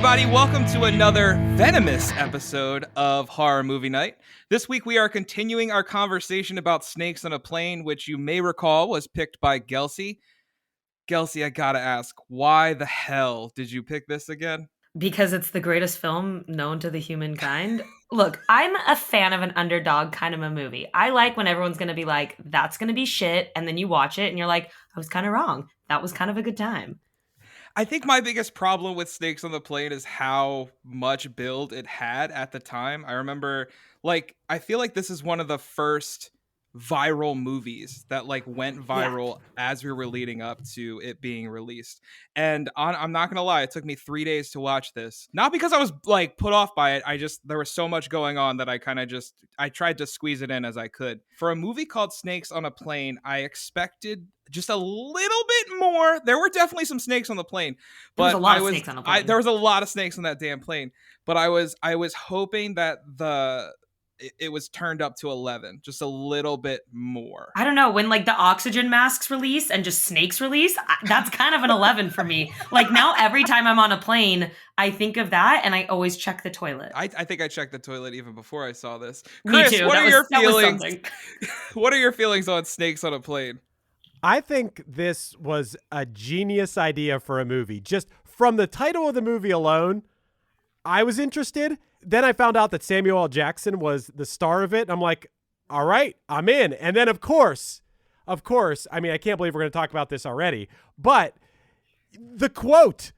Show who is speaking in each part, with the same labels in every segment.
Speaker 1: everybody. Welcome to another venomous episode of Horror Movie Night. This week we are continuing our conversation about Snakes on a Plane, which you may recall was picked by Gelsey. Gelsey, I gotta ask, why the hell did you pick this again?
Speaker 2: Because it's the greatest film known to the humankind. Look, I'm a fan of an underdog kind of a movie. I like when everyone's going to be like, that's going to be shit. And then you watch it and you're like, I was kind of wrong. That was kind of a good time.
Speaker 1: I think my biggest problem with Snakes on the Plane is how much build it had at the time. I remember, I feel like this is one of the first viral movies that went viral as we were leading up to it being released. And I'm not gonna lie, it took me 3 days to watch this. Not because I was put off by it. There was so much going on that I tried to squeeze it in as I could. For a movie called Snakes on a Plane, I expected just a little bit more. There were definitely some snakes on the plane, but
Speaker 2: there was a lot of snakes on the plane.
Speaker 1: There was a lot of snakes on that damn plane. But I was hoping that it was turned up to 11, just a little bit more.
Speaker 2: I don't know, when the oxygen masks release and just snakes release, that's kind of an 11 for me. Now every time I'm on a plane, I think of that and I always check the toilet.
Speaker 1: I think I checked the toilet even before I saw this.
Speaker 2: Chris,
Speaker 1: me too. What are your feelings? What are your feelings on Snakes on a Plane?
Speaker 3: I think this was a genius idea for a movie. Just from the title of the movie alone, I was interested. Then I found out that Samuel L. Jackson was the star of it. And I'm like, all right, I'm in. And then, of course, I mean, I can't believe we're going to talk about this already. But the quote,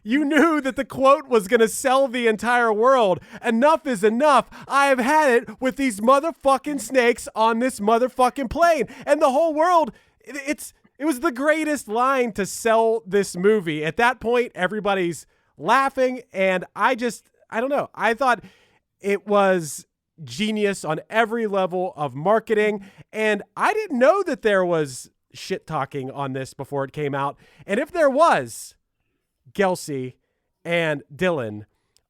Speaker 3: you knew that the quote was going to sell the entire world. Enough is enough. I have had it with these motherfucking snakes on this motherfucking plane. And the whole world, it was the greatest line to sell this movie. At that point, everybody's laughing. And I don't know. I thought it was genius on every level of marketing. And I didn't know that there was shit talking on this before it came out. And if there was, Gelsey and Dylan,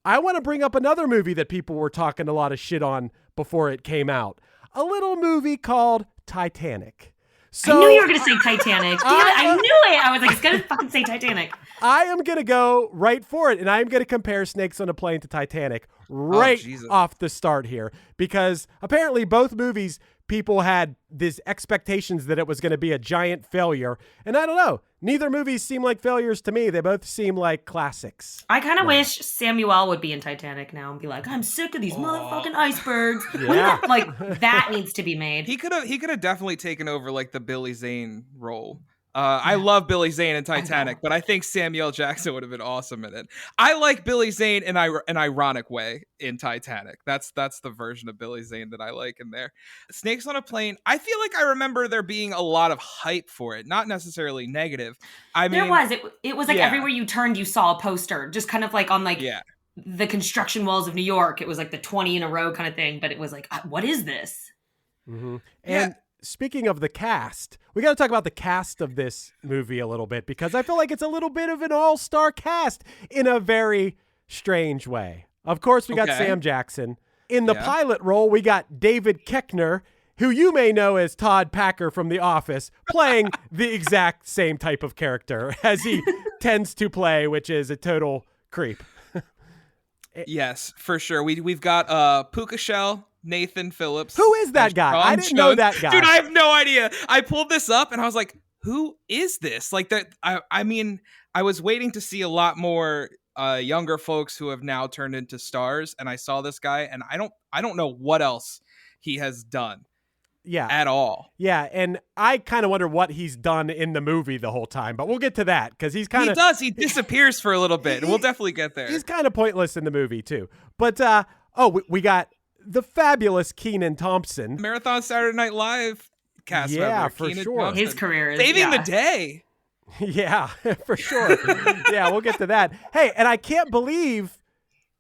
Speaker 3: I want to bring up another movie that people were talking a lot of shit on before it came out. A little movie called Titanic.
Speaker 2: So, I knew you were going to say Titanic. Damn it, I knew it. I was like, it's going to fucking say Titanic.
Speaker 3: I am going to go right for it, and I am going to compare Snakes on a Plane to Titanic right off the start here, because apparently both movies, people had these expectations that it was going to be a giant failure, and I don't know. Neither movies seem like failures to me. They both seem like classics.
Speaker 2: I kind of wish Samuel would be in Titanic now and be like, I'm sick of these motherfucking icebergs.
Speaker 3: Yeah.
Speaker 2: That needs to be made.
Speaker 1: He could have definitely taken over the Billy Zane role. I love Billy Zane in Titanic, but I think Samuel Jackson would have been awesome in it. I like Billy Zane in an ironic way in Titanic. That's the version of Billy Zane that I like in there. Snakes on a Plane, I feel like I remember there being a lot of hype for it, not necessarily negative. There
Speaker 2: was. It was everywhere you turned, you saw a poster, just kind of on the construction walls of New York. It was the 20 in a row kind of thing, but it was what is this?
Speaker 3: Mm-hmm. And speaking of the cast, we got to talk about the cast of this movie a little bit, because I feel like it's a little bit of an all-star cast in a very strange way. Of course, we got Sam Jackson. In the pilot role, we got David Koechner, who you may know as Todd Packer from The Office, playing the exact same type of character as he tends to play, which is a total creep.
Speaker 1: Yes, for sure. We've got Puka Shell, Nathan Phillips.
Speaker 3: Who is that guy? I didn't know that guy.
Speaker 1: Dude, I have no idea. I pulled this up and I was like, who is this? I mean, I was waiting to see a lot more younger folks who have now turned into stars, and I saw this guy, and I don't know what else he has done.
Speaker 3: Yeah.
Speaker 1: At all.
Speaker 3: Yeah, and I kind of wonder what he's done in the movie the whole time, but we'll get to that, because he's kind of...
Speaker 1: He disappears for a little bit, and we'll definitely get there.
Speaker 3: He's kind of pointless in the movie, too. But, we got the fabulous Kenan Thompson.
Speaker 1: Marathon Saturday Night Live cast member.
Speaker 3: Yeah, for
Speaker 1: Kenan
Speaker 3: sure.
Speaker 1: Thompson.
Speaker 2: His career is...
Speaker 1: Saving the day.
Speaker 3: Yeah, for sure. Yeah, we'll get to that. Hey, and I can't believe,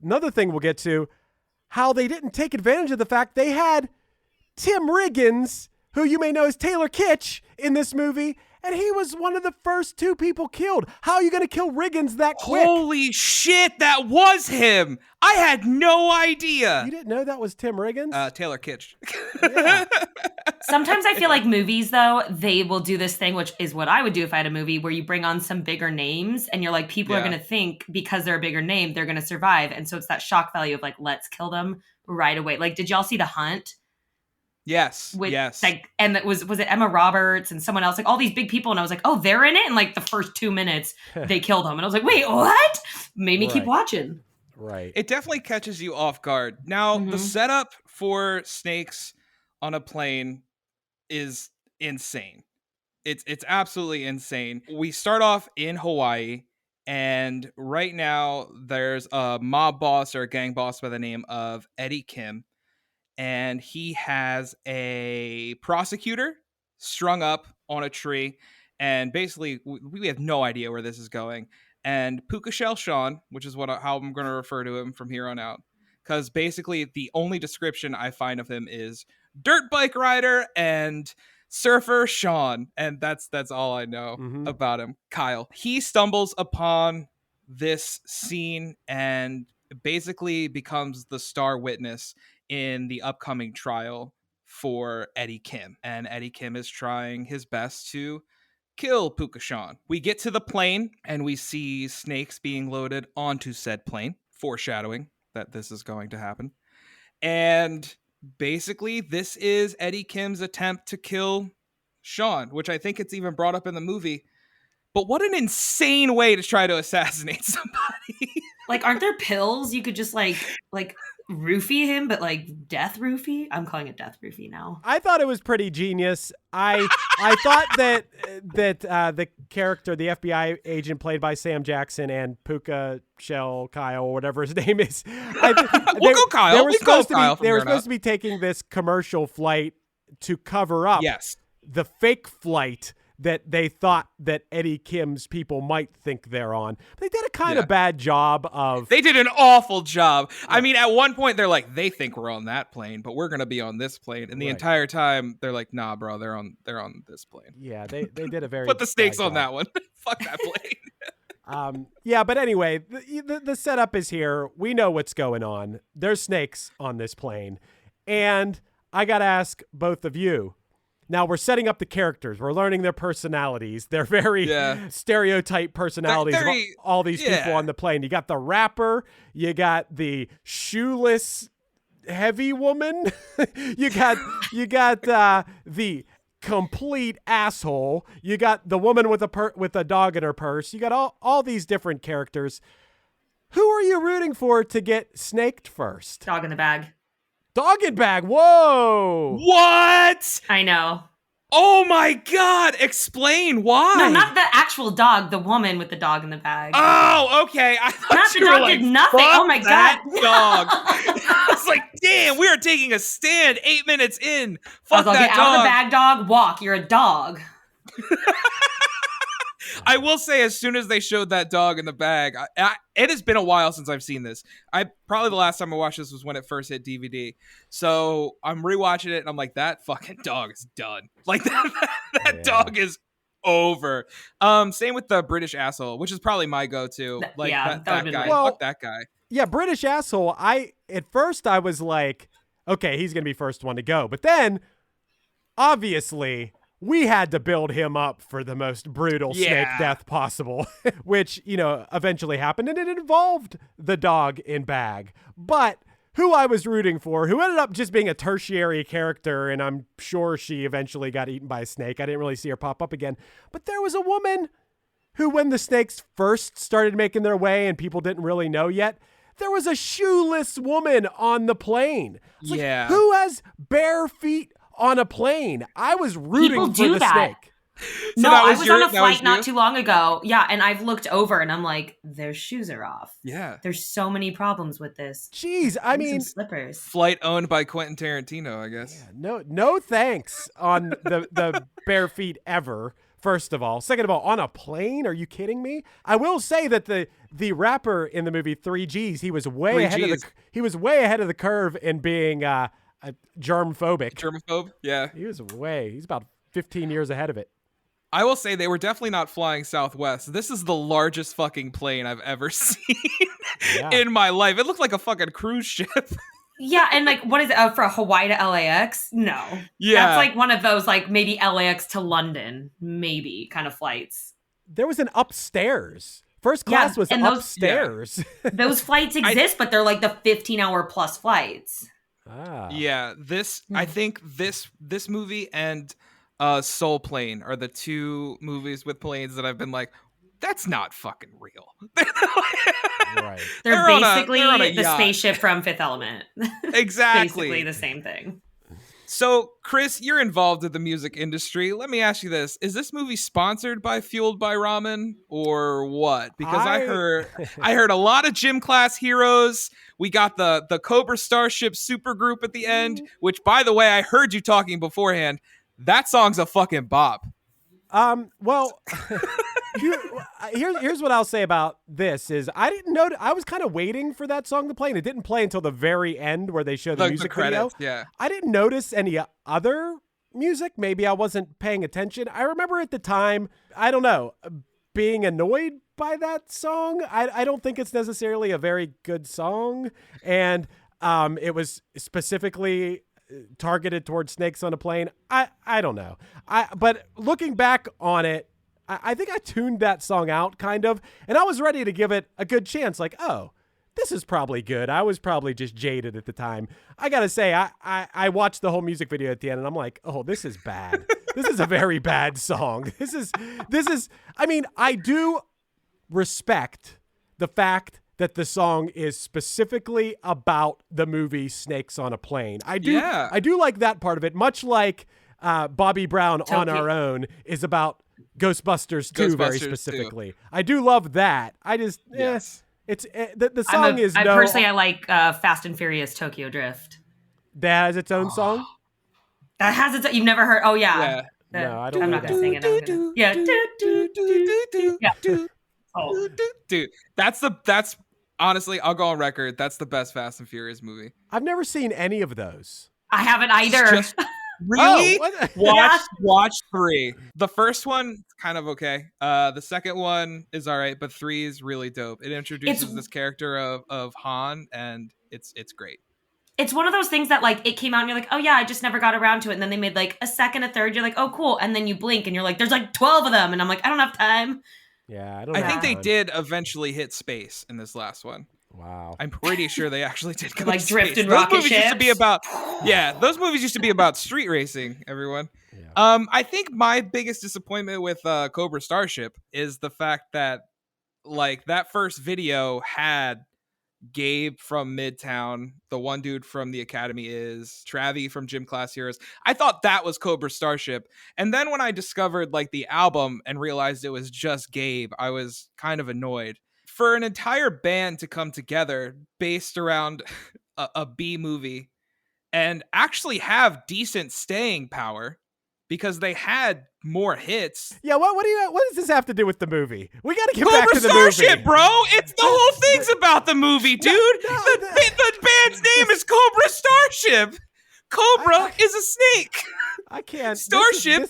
Speaker 3: another thing we'll get to, how they didn't take advantage of the fact they had Tim Riggins, who you may know as Taylor Kitsch in this movie, And he was one of the first 2 people killed. How are you going to kill Riggins that quick?
Speaker 1: Holy shit, that was him. I had no idea.
Speaker 3: You didn't know that was Tim Riggins?
Speaker 1: Taylor Kitsch.
Speaker 3: Yeah.
Speaker 2: Sometimes I feel like movies, though, they will do this thing, which is what I would do if I had a movie, where you bring on some bigger names and you're like, people are going to think because they're a bigger name, they're going to survive. And so it's that shock value of like, let's kill them right away. Like, did y'all see The Hunt?
Speaker 1: Yes. Yes.
Speaker 2: Like, and that was it Emma Roberts and someone else, like all these big people, and I was like, oh, they're in it. And like the first 2 minutes, they killed them, and I was like, wait, what? Made me keep watching.
Speaker 3: Right.
Speaker 1: It definitely catches you off guard. Now, the setup for snakes on a plane is insane. It's absolutely insane. We start off in Hawaii, and right now there's a mob boss or a gang boss by the name of Eddie Kim. And he has a prosecutor strung up on a tree. And basically, we have no idea where this is going. And Puka Shell Sean, which is how I'm going to refer to him from here on out. Because basically, the only description I find of him is dirt bike rider and surfer Sean. And that's all I know about him. Kyle. He stumbles upon this scene and basically becomes the star witness in the upcoming trial for Eddie Kim. And Eddie Kim is trying his best to kill Puka Sean. We get to the plane and we see snakes being loaded onto said plane, foreshadowing that this is going to happen. And basically, this is Eddie Kim's attempt to kill Sean, which I think it's even brought up in the movie. But what an insane way to try to assassinate somebody.
Speaker 2: Like, aren't there pills you could just like roofie him, but like death roofie? I'm calling it death roofie now.
Speaker 3: I thought it was pretty genius. I thought that the character, the FBI agent played by Sam Jackson, and Puka Shell Kyle, or whatever his name is,
Speaker 1: We'll go Kyle. They were
Speaker 3: supposed to be taking this commercial flight to cover up the fake flight that they thought that Eddie Kim's people might think they're on. But they did a kind of bad job of...
Speaker 1: They did an awful job. Yeah. I mean, at one point, they're like, they think we're on that plane, but we're going to be on this plane. And the entire time, they're like, nah, bro, they're on this plane.
Speaker 3: Yeah, they did a very...
Speaker 1: Put the stakes on that one. Fuck that plane.
Speaker 3: Yeah, but anyway, the setup is here. We know what's going on. There's snakes on this plane. And I got to ask both of you, now we're setting up the characters. We're learning their personalities. They're very stereotype personalities of all these people on the plane. You got the rapper. You got the shoeless heavy woman. you got the complete asshole. You got the woman with a dog in her purse. You got all these different characters. Who are you rooting for to get snaked first?
Speaker 2: Dog in the bag.
Speaker 3: Dog in bag. Whoa.
Speaker 1: What?
Speaker 2: I know.
Speaker 1: Oh my God. Explain why.
Speaker 2: No, not the actual dog. The woman with the dog in the bag.
Speaker 1: Oh, okay. I thought
Speaker 2: not
Speaker 1: you
Speaker 2: the
Speaker 1: were
Speaker 2: dog
Speaker 1: like,
Speaker 2: did nothing. Oh my God.
Speaker 1: Dog. I was like, damn, we are taking a stand 8 minutes in. Fuck that
Speaker 2: get
Speaker 1: dog.
Speaker 2: Out of the bag, dog. Walk. You're a dog.
Speaker 1: I will say, as soon as they showed that dog in the bag, it has been a while since I've seen this. Probably the last time I watched this was when it first hit DVD. So I'm rewatching it, and I'm like, that fucking dog is done. Like that dog is over. Same with the British asshole, which is probably my go-to. Like that guy. Fuck that guy.
Speaker 3: Yeah, British asshole. At first I was like, okay, he's gonna be first one to go, but then obviously we had to build him up for the most brutal snake death possible, which, eventually happened, and it involved the dog in bag. But who I was rooting for, who ended up just being a tertiary character, and I'm sure she eventually got eaten by a snake. I didn't really see her pop up again. But there was a woman who, when the snakes first started making their way and people didn't really know yet, there was a shoeless woman on the plane. Like, who has bare feet on a plane? I was rooting for the snake.
Speaker 2: So I was on a flight not too long ago. Yeah, and I've looked over and I'm like, their shoes are off.
Speaker 1: Yeah.
Speaker 2: There's so many problems with this.
Speaker 3: Jeez, I mean,
Speaker 2: slippers.
Speaker 1: Flight owned by Quentin Tarantino, I guess.
Speaker 3: Yeah, no thanks on the bare feet ever. First of all. Second of all, on a plane? Are you kidding me? I will say that the rapper in the movie 3Gs, he was way ahead of the curve in being germphobic.
Speaker 1: Germaphobe? Yeah.
Speaker 3: He's about 15 years ahead of it.
Speaker 1: I will say they were definitely not flying Southwest. This is the largest fucking plane I've ever seen in my life. It looked like a fucking cruise ship.
Speaker 2: Yeah, and like, what is it for Hawaii to LAX? No.
Speaker 1: Yeah.
Speaker 2: That's like one of those, like maybe LAX to London, maybe kind of flights.
Speaker 3: There was an upstairs. First class was
Speaker 2: and
Speaker 3: upstairs.
Speaker 2: Those flights exist, but they're like the 15-hour plus flights.
Speaker 1: Yeah, I think this movie and Soul Plane are the two movies with planes that I've been like, that's not fucking real.
Speaker 3: Right.
Speaker 2: They're basically the spaceship from Fifth Element.
Speaker 1: Exactly.
Speaker 2: Basically the same thing.
Speaker 1: So, Chris, you're involved in the music industry. Let me ask you this. Is this movie sponsored by Fueled by Ramen or what? Because I heard a lot of gym class heroes. We got the Cobra Starship supergroup at the end, which, by the way, I heard you talking beforehand. That song's a fucking bop.
Speaker 3: Well, here's what I'll say about this is I didn't know. I was kind of waiting for that song to play, and it didn't play until the very end where they show the music
Speaker 1: credits,
Speaker 3: video.
Speaker 1: Yeah.
Speaker 3: I didn't notice any other music. Maybe I wasn't paying attention. I remember at the time, I don't know, being annoyed by that song. I don't think it's necessarily a very good song, and it was specifically targeted towards snakes on a plane. I don't know. But looking back on it, I think I tuned that song out kind of, and I was ready to give it a good chance. Like, oh, this is probably good. I was probably just jaded at the time. I gotta say, I watched the whole music video at the end, and I'm like, oh, this is bad. This is a very bad song. This is. I mean, I do respect the fact that the song is specifically about the movie Snakes on a Plane. I do like that part of it, much like Bobby Brown on Our Own is about Ghostbusters 2 very specifically. 2. I do love that. I just, it's the song is
Speaker 2: I like Fast and Furious Tokyo Drift.
Speaker 3: That has its own song?
Speaker 2: That has its you've never heard? Oh, yeah.
Speaker 3: No, I don't
Speaker 2: I'm
Speaker 3: know
Speaker 2: not going to sing it. Yeah.
Speaker 1: Oh. Dude, that's honestly, I'll go on record. That's the best Fast and Furious movie.
Speaker 3: I've never seen any of those.
Speaker 2: I haven't either.
Speaker 1: Really? Watch 3. The first one, kind of okay. The second one is all right, but 3 is really dope. It introduces this character of Han, and it's great.
Speaker 2: It's one of those things that like it came out and you're like, oh yeah, I just never got around to it. And then they made like a second, a third. You're like, oh cool. And then you blink and you're like, there's like 12 of them. And I'm like, I don't have time.
Speaker 3: Yeah,
Speaker 1: I think they did eventually hit space in this last one.
Speaker 3: Wow.
Speaker 1: I'm pretty sure they actually did go
Speaker 2: like
Speaker 1: to
Speaker 2: drift
Speaker 1: space.
Speaker 2: and rocket ships.
Speaker 1: Those movies used to be about street racing, everyone.
Speaker 3: Yeah.
Speaker 1: I think my biggest disappointment with Cobra Starship is the fact that like that first video had Gabe from Midtown, the one dude from the Academy is Travi from Gym Class Heroes. I thought that was Cobra Starship. And then when I discovered like the album and realized it was just Gabe, I was kind of annoyed. For an entire band to come together based around a B movie and actually have decent staying power because they had more hits.
Speaker 3: Yeah, what does this have to do with the movie? We got to get
Speaker 1: Cobra
Speaker 3: back to the
Speaker 1: Starship,
Speaker 3: movie.
Speaker 1: bro. It's the whole thing's about the movie, dude. The band's name is Cobra Starship. Cobra is a snake.
Speaker 3: I can't.
Speaker 1: Starship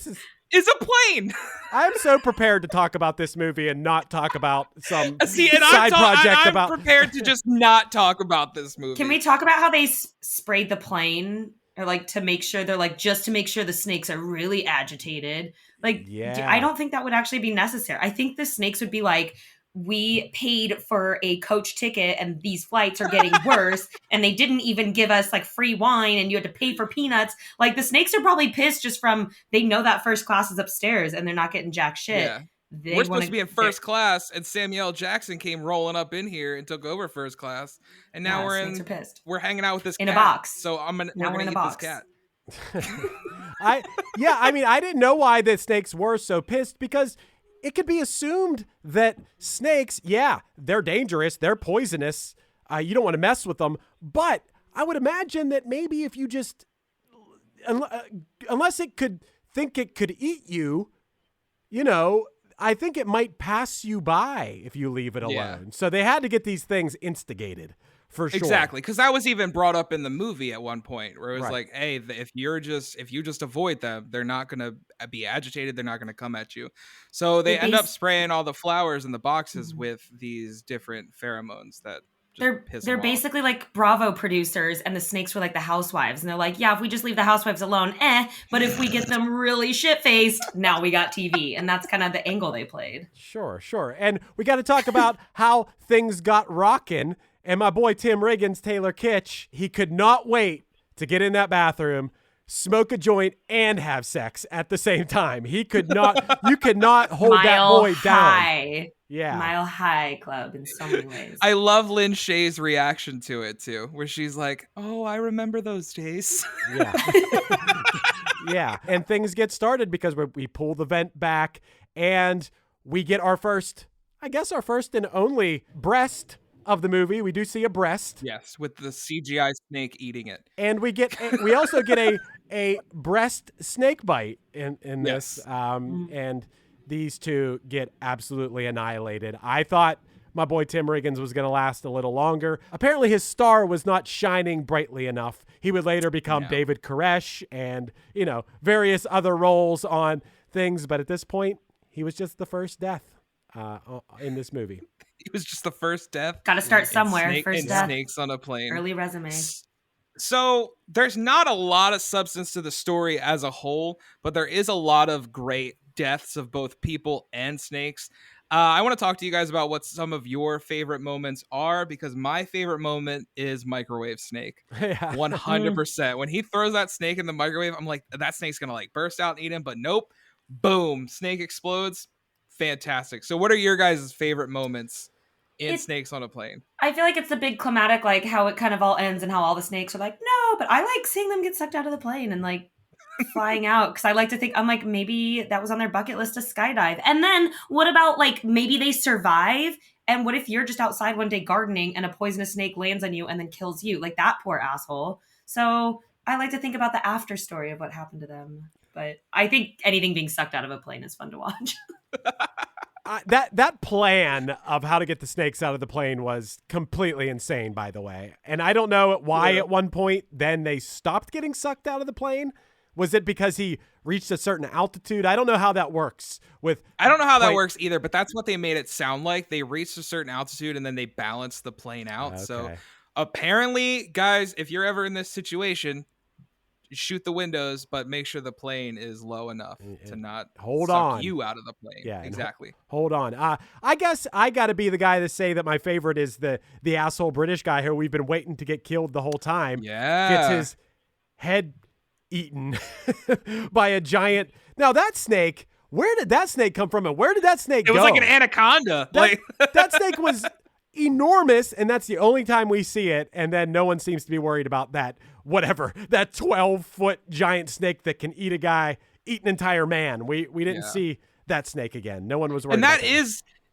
Speaker 1: is a plane.
Speaker 3: I'm so prepared to talk about this movie and not talk about some
Speaker 1: side project I'm prepared to just not talk about this movie.
Speaker 2: Can we talk about how they sprayed the plane? Or like to make sure just to make sure the snakes are really agitated. Like, I don't think that would actually be necessary. I think the snakes would be like, we paid for a coach ticket and these flights are getting worse. And they didn't even give us like free wine and you had to pay for peanuts. Like the snakes are probably pissed just from, they know that first class is upstairs and they're not getting jack shit.
Speaker 1: Yeah. We're supposed to be in first class, and Samuel Jackson came rolling up in here and took over first class, and now we're hanging out with this
Speaker 2: in
Speaker 1: cat.
Speaker 2: A box.
Speaker 1: So we're gonna eat this cat.
Speaker 3: I mean, I didn't know why the snakes were so pissed because it could be assumed that snakes, they're dangerous, they're poisonous. You don't want to mess with them, but I would imagine that maybe if you just, unless it could think it could eat you, you know. I think it might pass you by if you leave it alone. So they had to get these things instigated For sure.
Speaker 1: Exactly, because that was even brought up in the movie at one point, where it was
Speaker 3: Right.
Speaker 1: like, "Hey, if you just avoid them, they're not gonna be agitated. They're not gonna come at you." So they end up spraying all the flowers in the boxes with these different pheromones that just piss
Speaker 2: They're
Speaker 1: them off.
Speaker 2: basically like Bravo producers, and the snakes were like the housewives, and they're like, yeah, if we just leave the housewives alone, but if we get them really shit faced, now we got TV, and that's kind of the angle they played.
Speaker 3: Sure. And we got to talk about how things got rockin'. And my boy Tim Riggins, Taylor Kitsch, he could not wait to get in that bathroom, smoke a joint, and have sex at the same time. He could not, you could not hold that boy down. Yeah.
Speaker 2: Mile High Club in so many ways.
Speaker 1: I love Lynn Shay's reaction to it too, where she's like, "Oh, I remember those days."
Speaker 3: Yeah. Yeah. And things get started because we pull the vent back and we get our first and only breast of the movie. We do see a breast.
Speaker 1: Yes, with the CGI snake eating it.
Speaker 3: And we also get a breast snake bite in this. And these two get absolutely annihilated. I thought my boy Tim Riggins was going to last a little longer. Apparently his star was not shining brightly enough. He would later become David Koresh and, various other roles on things. But at this point, he was just the first death in this movie.
Speaker 1: It was just the first death.
Speaker 2: Got to start somewhere. First death.
Speaker 1: Snakes on a plane.
Speaker 2: Early resume.
Speaker 1: So there's not a lot of substance to the story as a whole, but there is a lot of great deaths of both people and snakes. I want to talk to you guys about what some of your favorite moments are, because my favorite moment is Microwave Snake. 100%. When he throws that snake in the microwave, I'm like, that snake's going to like burst out and eat him, but nope. Boom. Snake explodes. Fantastic. So what are your guys' favorite moments in Snakes on a Plane?
Speaker 2: I feel like it's the big climatic, like how it kind of all ends and how all the snakes are like, no, but I like seeing them get sucked out of the plane and like flying out. Cause I like to think, I'm like, maybe that was on their bucket list to skydive. And then what about like, maybe they survive. And what if you're just outside one day gardening and a poisonous snake lands on you and then kills you? Like that poor asshole. So I like to think about the after story of what happened to them. But I think anything being sucked out of a plane is fun to watch.
Speaker 3: That plan of how to get the snakes out of the plane was completely insane, by the way. And I don't know why at one point then they stopped getting sucked out of the plane. Was it because he reached a certain altitude? I don't know how that works.
Speaker 1: I don't know how that works either, but that's what they made it sound like. They reached a certain altitude and then they balanced the plane out. Okay. So apparently, guys, if you're ever in this situation, shoot the windows, but make sure the plane is low enough to not suck you out of the plane.
Speaker 3: Yeah,
Speaker 1: exactly.
Speaker 3: Hold on. I guess I got to be the guy to say that my favorite is the asshole British guy who we've been waiting to get killed the whole time.
Speaker 1: Yeah.
Speaker 3: Gets his head eaten by a giant. Now that snake, where did that snake come from? And where did that snake go?
Speaker 1: It was like an anaconda.
Speaker 3: That snake was enormous, and that's the only time we see it. And then no one seems to be worried about that. Whatever, that 12-foot giant snake that can eat an entire man. We didn't see that snake again. No one was worried.
Speaker 1: And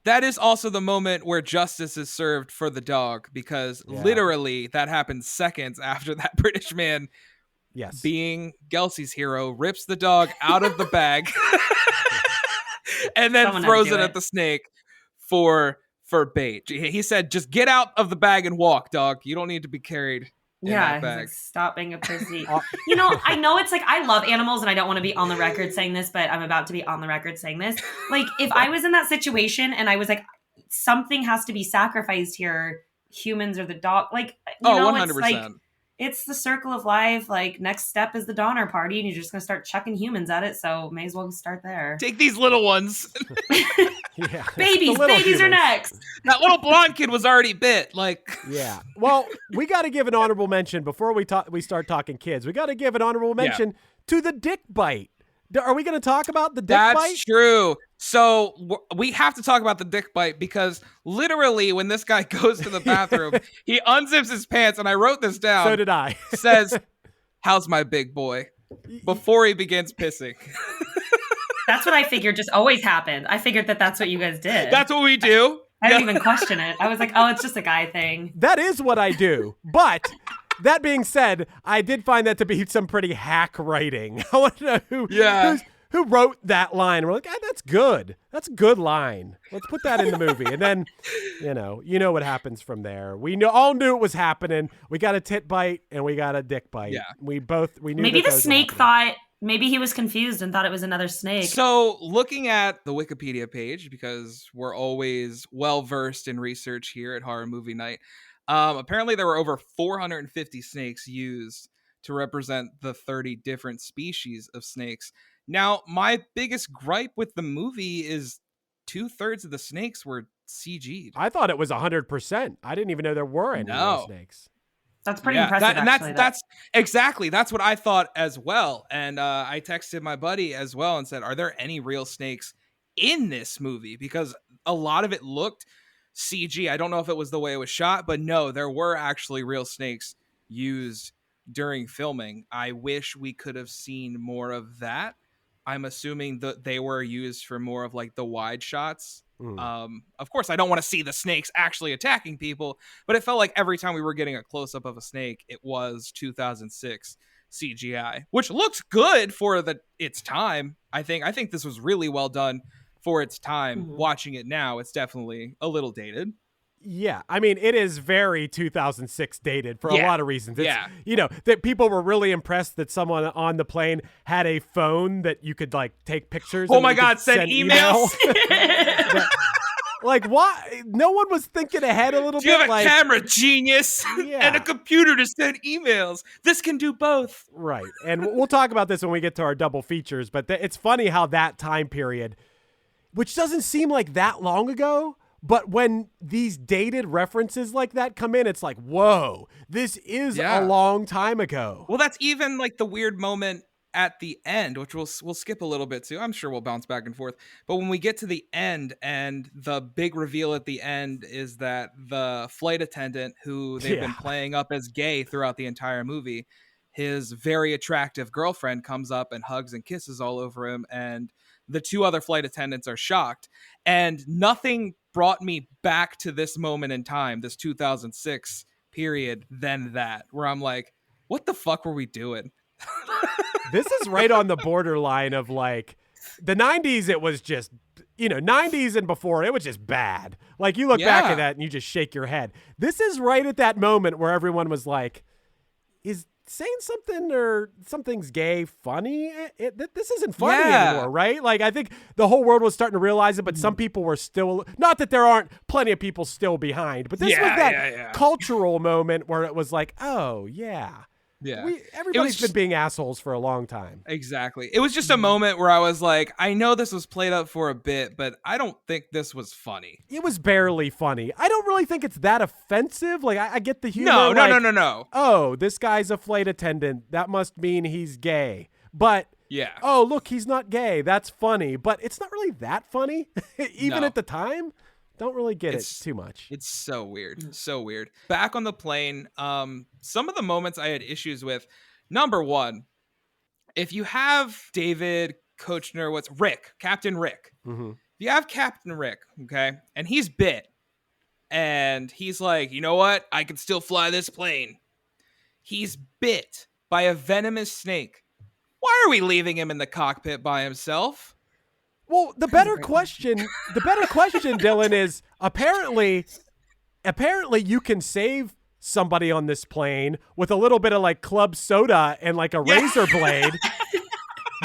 Speaker 1: that is also the moment where justice is served for the dog, because literally that happens seconds after that British man, being Gelsey's hero, rips the dog out of the bag and then throws it at the snake for bait. He said, "Just get out of the bag and walk, dog. You don't need to be carried."
Speaker 2: Yeah, like, stop being a pussy. I know it's like, I love animals and I don't want to be on the record saying this, but I'm about to be on the record saying this. Like, if I was in that situation and I was like, something has to be sacrificed here, humans or the dog, like, 100%. It's like, it's the circle of life. Like, next step is the Donner Party, and you're just going to start chucking humans at it. So may as well start there.
Speaker 1: Take these little ones.
Speaker 2: Babies are next.
Speaker 1: That little blonde kid was already bit.
Speaker 3: Well, we got to give an honorable mention before we start talking kids. We got to give an honorable mention to the dick bite. Are we going to talk about the dick bite?
Speaker 1: That's true. So we have to talk about the dick bite, because literally when this guy goes to the bathroom, he unzips his pants, and I wrote this down.
Speaker 3: So did I.
Speaker 1: Says, "How's my big boy?" before he begins pissing.
Speaker 2: That's what I figured just always happened. I figured that's what you guys did.
Speaker 1: That's what we do.
Speaker 2: I didn't even question it. I was like, oh, it's just a guy thing.
Speaker 3: That is what I do. But that being said, I did find that to be some pretty hack writing. I want to know who wrote that line? We're like, that's good. That's a good line. Let's put that in the movie. And then, you know what happens from there. We all knew it was happening. We got a tit bite and we got a dick bite.
Speaker 1: Yeah.
Speaker 3: We knew
Speaker 2: Maybe
Speaker 3: that
Speaker 2: the
Speaker 3: those
Speaker 2: snake
Speaker 3: were happening.
Speaker 2: thought, maybe he was confused and thought it was another snake.
Speaker 1: So looking at the Wikipedia page, because we're always well versed in research here at Horror Movie Night, apparently there were over 450 snakes used to represent the 30 different species of snakes. Now, my biggest gripe with the movie is 2/3 of the snakes were CG'd.
Speaker 3: I thought it was 100%. I didn't even know there were any real snakes.
Speaker 2: That's pretty impressive, actually.
Speaker 1: That's exactly. That's what I thought as well. And I texted my buddy as well and said, are there any real snakes in this movie? Because a lot of it looked CG. I don't know if it was the way it was shot, but no, there were actually real snakes used during filming. I wish we could have seen more of that. I'm assuming that they were used for more of like the wide shots. Of course, I don't want to see the snakes actually attacking people, but it felt like every time we were getting a close-up of a snake, it was 2006 CGI, which looks good for its time. I think this was really well done for its time. Watching it now, it's definitely a little dated.
Speaker 3: Yeah, I mean, it is very 2006 dated for a lot of reasons. It's, that people were really impressed that someone on the plane had a phone that you could like take pictures.
Speaker 1: Oh my God, send emails.
Speaker 3: Like, why? No one was thinking ahead a little bit.
Speaker 1: Do you have a
Speaker 3: like,
Speaker 1: camera, genius, and a computer to send emails? This can do both.
Speaker 3: Right, and we'll talk about this when we get to our double features, but it's funny how that time period, which doesn't seem like that long ago, but when these dated references like that come in, it's like, whoa, this is a long time ago.
Speaker 1: Well, that's even like the weird moment at the end, which we'll skip a little bit to. I'm sure we'll bounce back and forth. But when we get to the end and the big reveal at the end is that the flight attendant who they've been playing up as gay throughout the entire movie, his very attractive girlfriend comes up and hugs and kisses all over him. And the two other flight attendants are shocked. And nothing brought me back to this moment in time, this 2006 period, than that, where I'm like, what the fuck were we doing?
Speaker 3: This is right on the borderline of like the 90s. It was just, 90s and before, it was just bad. Like you look back at that and you just shake your head. This is right at that moment where everyone was like, is saying something or something's gay funny? This isn't funny anymore, right? Like I think the whole world was starting to realize it, but some people were still, not that there aren't plenty of people still behind, but this was that cultural moment where it was like, oh yeah.
Speaker 1: Yeah.
Speaker 3: Everybody's been being assholes for a long time.
Speaker 1: Exactly. It was just a moment where I was like, I know this was played up for a bit, but I don't think this was funny.
Speaker 3: It was barely funny. I don't really think it's that offensive. Like, I get the humor.
Speaker 1: No.
Speaker 3: Oh, this guy's a flight attendant. That must mean he's gay. But, oh, look, he's not gay. That's funny. But it's not really that funny, even at the time. Don't really get it too much.
Speaker 1: It's so weird. So weird. Back on the plane, some of the moments I had issues with. Number one, if you have David Koechner, Captain Rick.
Speaker 3: Mm-hmm.
Speaker 1: If you have Captain Rick, okay, and he's bit, and he's like, you know what? I can still fly this plane. He's bit by a venomous snake. Why are we leaving him in the cockpit by himself?
Speaker 3: Well, the better question, Dylan, is apparently you can save somebody on this plane with a little bit of like club soda and like a razor blade.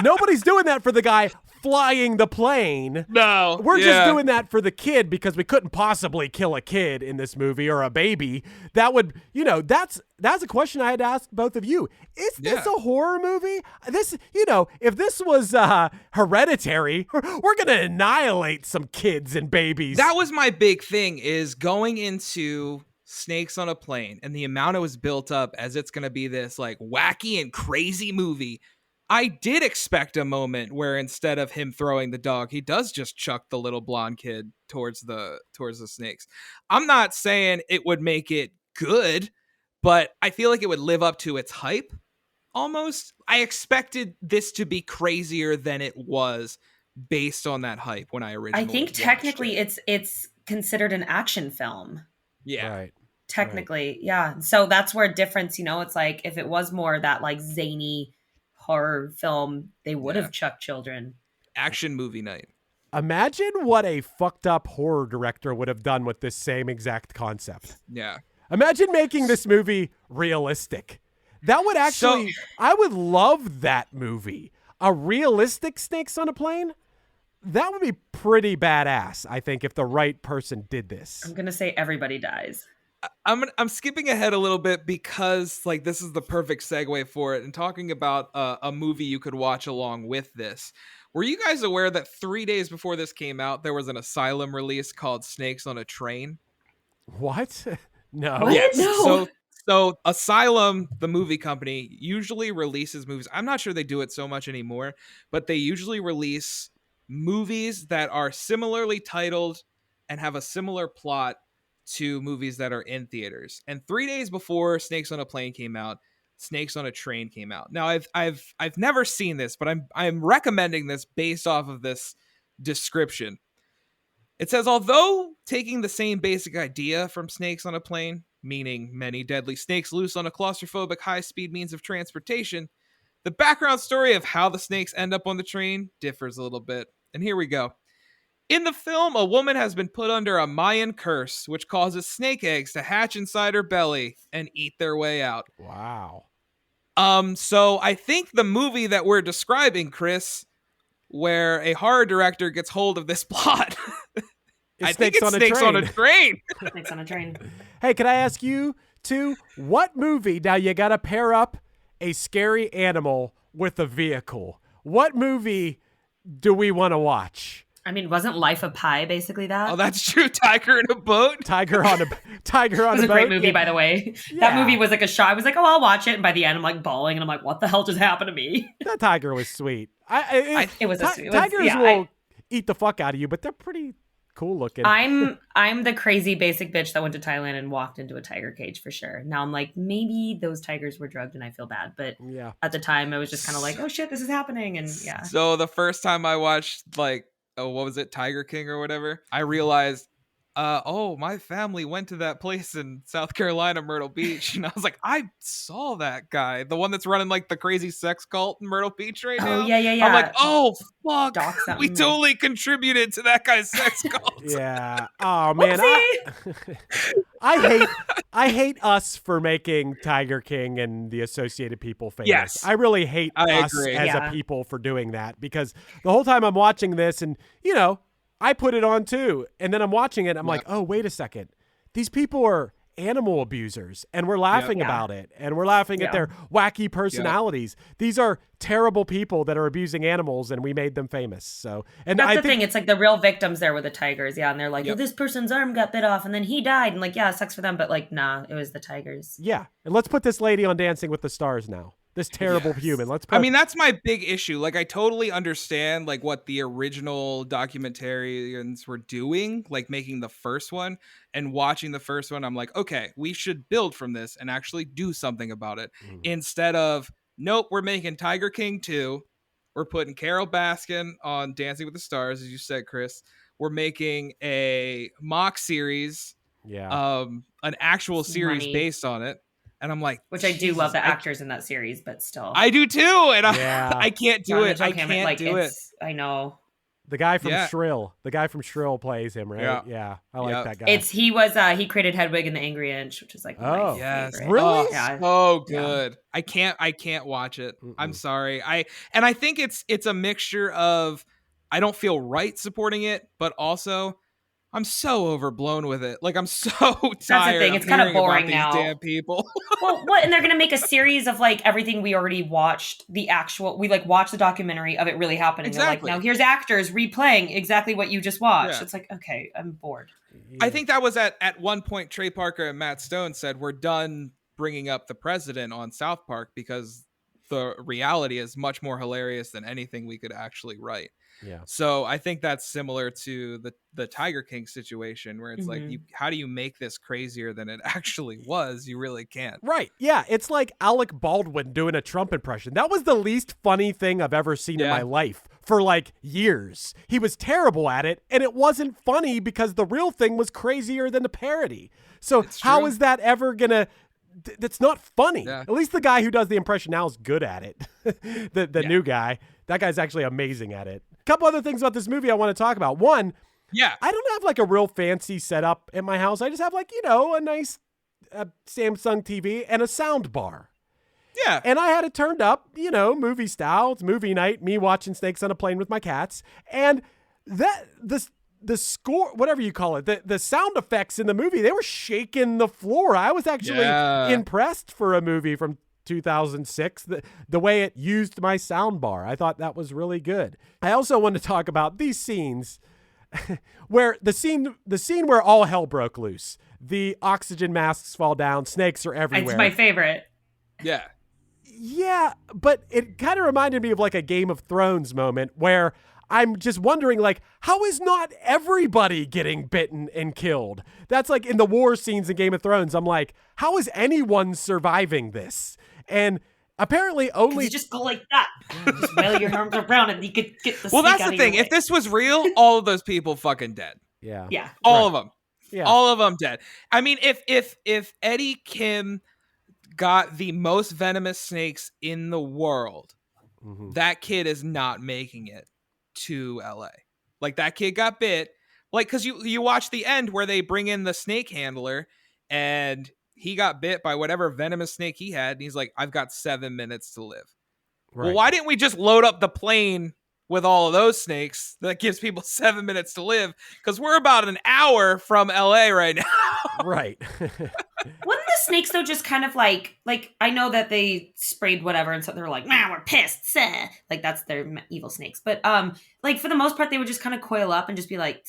Speaker 3: Nobody's doing that for the guy flying the plane.
Speaker 1: No.
Speaker 3: We're just doing that for the kid because we couldn't possibly kill a kid in this movie or a baby. That would, that's a question I had to ask both of you. Is this a horror movie? This, if this was Hereditary, we're going to annihilate some kids and babies.
Speaker 1: That was my big thing, is going into Snakes on a Plane and the amount it was built up as it's going to be this like wacky and crazy movie. I did expect a moment where instead of him throwing the dog, he does just chuck the little blonde kid towards the snakes. I'm not saying it would make it good, but I feel like it would live up to its hype almost. I expected this to be crazier than it was based on that hype when I originally
Speaker 2: I think technically it's considered an action film.
Speaker 1: Yeah.
Speaker 3: Right.
Speaker 2: Technically, yeah. So that's where a difference, it's like if it was more that like zany horror film, they would
Speaker 1: Yeah.
Speaker 2: have chucked children.
Speaker 1: Action movie night.
Speaker 3: Imagine what a fucked up horror director would have done with this same exact concept.
Speaker 1: Yeah.
Speaker 3: Imagine making this movie realistic. That would actually, I would love that movie. A realistic Snakes on a Plane? That would be pretty badass, I think, if the right person did this.
Speaker 2: I'm going to say everybody dies.
Speaker 1: I'm skipping ahead a little bit because like this is the perfect segue for it and talking about a movie you could watch along with this. Were you guys aware that 3 days before this came out, there was an Asylum release called Snakes on a Train?
Speaker 3: What? No.
Speaker 2: What?
Speaker 1: Yes.
Speaker 2: No.
Speaker 1: So Asylum, the movie company, usually releases movies. I'm not sure they do it so much anymore, but they usually release movies that are similarly titled and have a similar plot to movies that are in theaters. And 3 days before Snakes on a Plane came out, Snakes on a Train came out. Now I've never seen this, but I'm recommending this based off of this description. It says, although taking the same basic idea from Snakes on a Plane, meaning many deadly snakes loose on a claustrophobic high-speed means of transportation, the background story of how the snakes end up on the train differs a little bit. And here we go. In the film, a woman has been put under a Mayan curse, which causes snake eggs to hatch inside her belly and eat their way out.
Speaker 3: Wow.
Speaker 1: So I think the movie that we're describing, Chris, where a horror director gets hold of this plot, I think it's Snakes on a Train.
Speaker 2: Snakes on a Train.
Speaker 3: Hey, can I ask you two, what movie, now you got to pair up a scary animal with a vehicle. What movie do we want to watch?
Speaker 2: I mean, wasn't Life of Pi basically that?
Speaker 1: Oh, that's true. Tiger in a boat.
Speaker 3: Tiger on a boat.
Speaker 2: It was a great movie, by the way.
Speaker 3: Yeah.
Speaker 2: That movie was like a shock. I was like, oh, I'll watch it. And by the end, I'm like bawling. And I'm like, what the hell just happened to me?
Speaker 3: That tiger was sweet.
Speaker 2: It was a sweet.
Speaker 3: Tigers will eat the fuck out of you, but they're pretty cool looking.
Speaker 2: I'm the crazy basic bitch that went to Thailand and walked into a tiger cage for sure. Now I'm like, maybe those tigers were drugged and I feel bad. But
Speaker 3: yeah,
Speaker 2: at the time, I was just kind of like, oh shit, this is happening. And yeah.
Speaker 1: So the first time I watched like, what was it, Tiger King or whatever, I realized, my family went to that place in South Carolina, Myrtle Beach. And I was like, I saw that guy, the one that's running like the crazy sex cult in Myrtle Beach right now.
Speaker 2: Oh, yeah.
Speaker 1: I'm like, oh, fuck. We
Speaker 2: something.
Speaker 1: totally contributed to that guy's sex cult.
Speaker 3: Yeah. Oh, man. I hate us for making Tiger King and the associated people famous.
Speaker 1: Yes.
Speaker 3: I really hate us
Speaker 1: agree.
Speaker 3: as a people for doing that, because the whole time I'm watching this and, I put it on too. And then I'm watching it. I'm like, oh, wait a second. These people are animal abusers and we're laughing about it. And we're laughing at their wacky personalities. These are terrible people that are abusing animals and we made them famous. So, and
Speaker 2: that's the thing. It's like the real victims there were the tigers. Yeah. And they're like, this person's arm got bit off and then he died. And like, yeah, it sucks for them. But like, nah, it was the tigers.
Speaker 3: Yeah. And let's put this lady on Dancing with the Stars now. This terrible human.
Speaker 1: That's my big issue. Like, I totally understand like what the original documentarians were doing, like making the first one and watching the first one. I'm like, okay, we should build from this and actually do something about it instead of, nope, we're making Tiger King 2. We're putting Carol Baskin on Dancing with the Stars, as you said, Chris. We're making a mock series, an actual series based on it. And I'm like,
Speaker 2: which I do love the actors in that series, but still,
Speaker 1: I do too. And I can't do it. I can't do it.
Speaker 2: I know.
Speaker 3: The guy from Shrill. The guy from Shrill plays him, right? Yeah. I like that guy.
Speaker 2: He created Hedwig and the Angry Inch, which is like my favorite.
Speaker 3: Really?
Speaker 1: So good. I can't watch it. Mm-mm. I'm sorry. I think it's a mixture of I don't feel right supporting it, but also I'm so overblown with it. Like, I'm so tired.
Speaker 2: That's the thing. It's kind of boring
Speaker 1: these
Speaker 2: now.
Speaker 1: Damn people.
Speaker 2: Well, what? And they're going to make a series of like everything we already watched. We like watched the documentary of it really happening.
Speaker 1: Exactly.
Speaker 2: They're like, now here's actors replaying exactly what you just watched. Yeah. It's like, okay, I'm bored.
Speaker 1: I think that was at one point Trey Parker and Matt Stone said, we're done bringing up the president on South Park because the reality is much more hilarious than anything we could actually write.
Speaker 3: Yeah.
Speaker 1: So I think that's similar to the Tiger King situation where it's like, how do you make this crazier than it actually was? You really can't.
Speaker 3: Right. Yeah. It's like Alec Baldwin doing a Trump impression. That was the least funny thing I've ever seen in my life for like years. He was terrible at it and it wasn't funny because the real thing was crazier than the parody. So how is that ever going to... That's not funny. Yeah. At least the guy who does the impression now is good at it. the new guy. That guy's actually amazing at it. A couple other things about this movie I want to talk about. One,
Speaker 1: Yeah.
Speaker 3: I don't have like a real fancy setup in my house. I just have like, a nice Samsung TV and a sound bar.
Speaker 1: Yeah.
Speaker 3: And I had it turned up, movie style. It's movie night, me watching Snakes on a Plane with my cats. And the score, whatever you call it, the sound effects in the movie, they were shaking the floor. I was actually impressed for a movie from 2006, the way it used my sound bar. I thought that was really good. I also want to talk about these scenes where the scene where all hell broke loose. The oxygen masks fall down, snakes are everywhere.
Speaker 2: It's my favorite.
Speaker 1: Yeah.
Speaker 3: Yeah, but it kind of reminded me of like a Game of Thrones moment where I'm just wondering, like, how is not everybody getting bitten and killed? That's like in the war scenes in Game of Thrones. I'm like, how is anyone surviving this? And apparently only...
Speaker 2: You just go like that. Just wail your arms around and you could get the
Speaker 1: Well,
Speaker 2: snake
Speaker 1: that's
Speaker 2: out
Speaker 1: the
Speaker 2: of your
Speaker 1: thing.
Speaker 2: way.
Speaker 1: If this was real, all of those people fucking dead.
Speaker 3: Yeah.
Speaker 2: Yeah.
Speaker 1: All of them.
Speaker 3: Yeah.
Speaker 1: All of them dead. I mean, if Eddie Kim got the most venomous snakes in the world, that kid is not making it to LA. Like, that kid got bit. Like, because you watch the end where they bring in the snake handler and he got bit by whatever venomous snake he had. And he's like, I've got 7 minutes to live.
Speaker 3: Right.
Speaker 1: Well, why didn't we just load up the plane with all of those snakes? That gives people 7 minutes to live, because we're about an hour from LA right now.
Speaker 3: Right.
Speaker 2: Wouldn't the snakes though just kind of like I know that they sprayed whatever and so they're like, man, we're pissed. Like that's their evil snakes. But like for the most part, they would just kind of coil up and just be like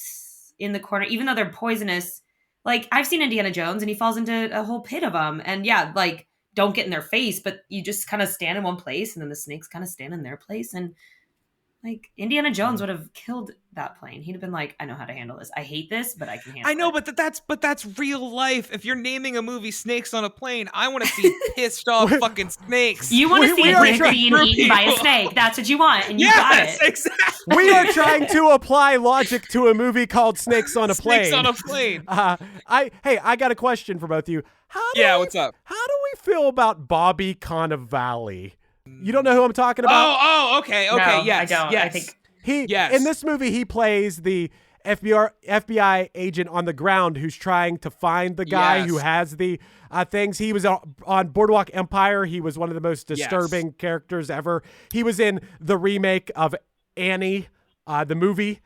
Speaker 2: in the corner, even though they're poisonous. Like I've seen Indiana Jones and he falls into a whole pit of them. And yeah, like don't get in their face, but you just kind of stand in one place and then the snakes kind of stand in their place. And like Indiana Jones would have killed that plane. He'd have been like, I know how to handle this. I hate this, but I can handle it.
Speaker 1: I know, but that's real life. If you're naming a movie Snakes on a Plane, I want to see pissed off fucking snakes.
Speaker 2: You want to see a dick being eaten by a
Speaker 1: people.
Speaker 2: snake. That's what you want. And you got it.
Speaker 1: Exactly.
Speaker 3: We are trying to apply logic to a movie called Snakes on a Plane.
Speaker 1: Snakes on a Plane.
Speaker 3: I got a question for both of you.
Speaker 1: What's up?
Speaker 3: How do we feel about Bobby Cannavale? You don't know who I'm talking about?
Speaker 1: Okay.
Speaker 2: No,
Speaker 1: Yes.
Speaker 2: I don't.
Speaker 1: Yes.
Speaker 2: I think
Speaker 3: In this movie, he plays the FBI agent on the ground who's trying to find the guy who has the things. He was on Boardwalk Empire. He was one of the most disturbing characters ever. He was in the remake of Annie, the movie.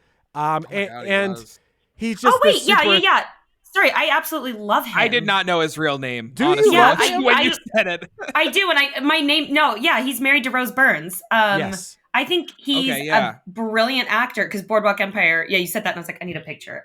Speaker 3: He's just
Speaker 2: yeah. Sorry, I absolutely love him.
Speaker 1: I did not know his real name.
Speaker 3: Do you
Speaker 1: honestly,
Speaker 3: love
Speaker 2: him?
Speaker 1: when you said it?
Speaker 2: I do, and my name. No, yeah, he's married to Rose Byrne.
Speaker 3: Yes.
Speaker 2: I think he's a brilliant actor because Boardwalk Empire. Yeah, you said that, and I was like, I need a picture.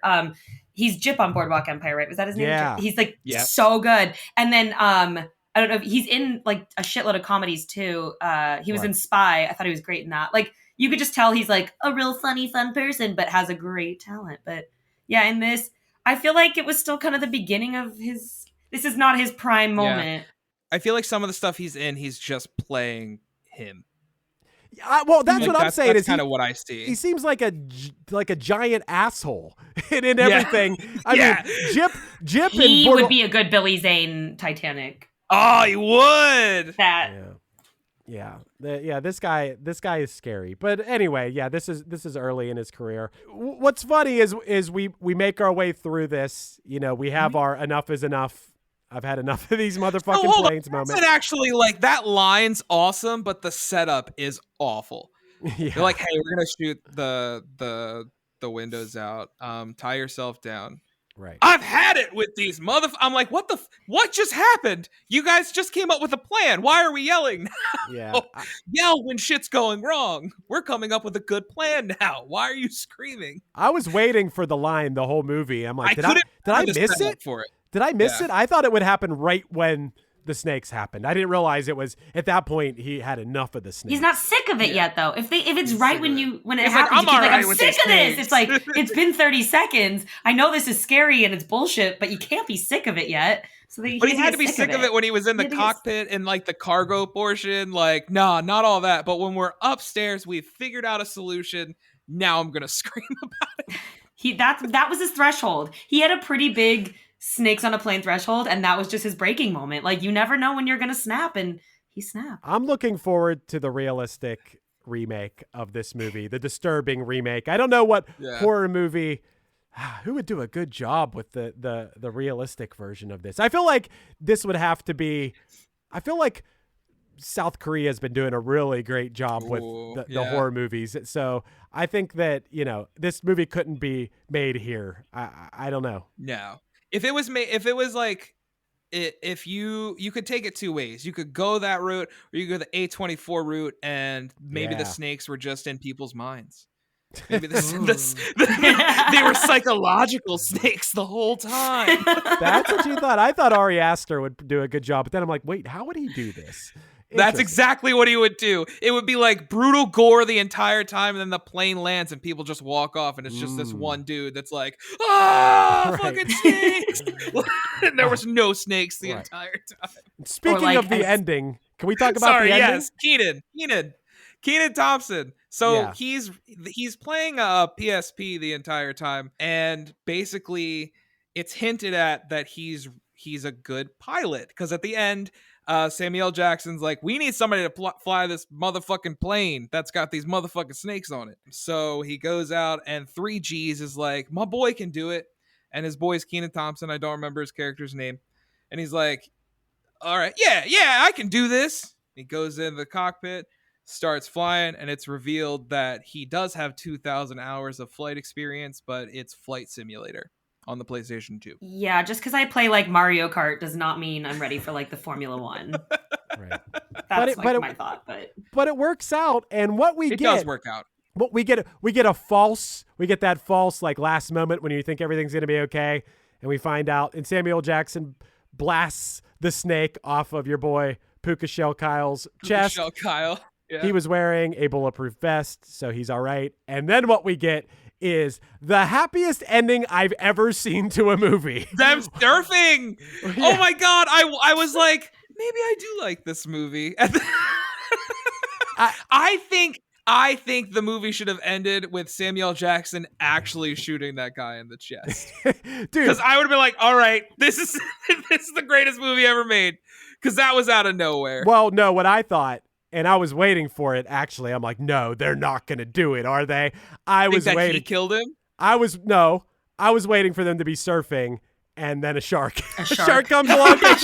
Speaker 2: He's Jip on Boardwalk Empire, right? Was that his name?
Speaker 3: Yeah.
Speaker 2: He's like so good. And then I don't know. He's in like a shitload of comedies too. He was in Spy. I thought he was great in that. Like you could just tell he's like a real funny, fun person, but has a great talent. But yeah, in this, I feel like it was still kind of the beginning of his. This is not his prime moment.
Speaker 1: I feel like some of the stuff he's in, he's just playing him.
Speaker 3: Well, that's what I'm saying.
Speaker 1: That's kind of what I see.
Speaker 3: He seems like a giant asshole in everything. I mean, Jip.
Speaker 2: He would be a good Billy Zane Titanic.
Speaker 1: Oh, he would.
Speaker 3: This guy is scary. But anyway, this is early in his career. What's funny is we make our way through this. We have our enough is enough. I've had enough of these motherfucking planes moments.
Speaker 1: That's actually like that line's awesome, but the setup is awful.
Speaker 3: Yeah.
Speaker 1: They're like, hey, we're gonna shoot the windows out. Tie yourself down.
Speaker 3: Right.
Speaker 1: I've had it with these I'm like, what just happened? You guys just came up with a plan. Why are we yelling now?
Speaker 3: Yeah.
Speaker 1: Yell when shit's going wrong. We're coming up with a good plan now. Why are you screaming?
Speaker 3: I was waiting for the line the whole movie. I'm like, did I miss it?
Speaker 1: For it?
Speaker 3: Did I miss it? I thought it would happen right when the snakes happened. I didn't realize it was at that point he had enough of the snakes.
Speaker 2: He's not sick of it yet, though. If it's right when it happens,
Speaker 1: like,
Speaker 2: I'm sick of this. It's like it's been 30 seconds. I know this is scary and it's bullshit, but you can't be sick of it yet. So he
Speaker 1: had to be sick of it when he was in the cockpit and like the cargo portion. Like, nah, not all that. But when we're upstairs, we've figured out a solution. Now I'm gonna scream about it.
Speaker 2: That was his threshold. He had a pretty big Snakes on a Plane threshold, and that was just his breaking moment. Like you never know when you're gonna snap, and he snapped.
Speaker 3: I'm looking forward to the realistic remake of this movie, the disturbing remake. I don't know what horror movie who would do a good job with the realistic version of this. I feel like this would have to be. I feel like South Korea has been doing a really great job with the horror movies. So I think that, this movie couldn't be made here. I don't know.
Speaker 1: No. If it was made, if it was like, if you could take it two ways. You could go that route, or you could go the A24 route, and maybe the snakes were just in people's minds. Maybe they were psychological snakes the whole time.
Speaker 3: That's what you thought. I thought Ari Aster would do a good job, but then I'm like, wait, how would he do this?
Speaker 1: That's exactly what he would do. It would be like brutal gore the entire time, and then the plane lands and people just walk off, and it's just this one dude that's like, fucking snakes! And there was no snakes the entire time.
Speaker 3: Speaking of the ending, can we talk about the ending?
Speaker 1: Yes, Kenan Thompson. So he's playing a PSP the entire time, and basically it's hinted at that he's a good pilot, because at the end, Samuel L. Jackson's like, we need somebody to fly this motherfucking plane that's got these motherfucking snakes on it. So he goes out, and 3Gs is like, my boy can do it. And his boy's Kenan Thompson. I don't remember his character's name. And he's like, all right, yeah, I can do this. He goes in the cockpit, starts flying, and it's revealed that he does have 2,000 hours of flight experience, but it's Flight Simulator on the PlayStation 2.
Speaker 2: Yeah, just because I play like Mario Kart does not mean I'm ready for like the Formula One.
Speaker 3: Right.
Speaker 2: That's my thought.
Speaker 3: But it works out, and what we get,
Speaker 1: it does work out.
Speaker 3: What we get that false like last moment when you think everything's gonna be okay, and we find out, and Samuel Jackson blasts the snake off of your boy Puka Shell Kyle's chest.
Speaker 1: Shell Kyle. Yeah.
Speaker 3: He was wearing a bulletproof vest, so he's all right. And then what we get is the happiest ending I've ever seen to a movie.
Speaker 1: Them surfing. Yeah. Oh my God. I was like, maybe I do like this movie. I think the movie should have ended with Samuel Jackson actually shooting that guy in the chest.
Speaker 3: Dude.
Speaker 1: Because I would have been like, all right, this is the greatest movie ever made. Because that was out of nowhere.
Speaker 3: Well, no, what I thought, and I was waiting for it, actually. I'm like, no, they're not going to do it, are they? I was waiting.
Speaker 1: He killed him?
Speaker 3: I was waiting for them to be surfing, and then a shark comes along. Which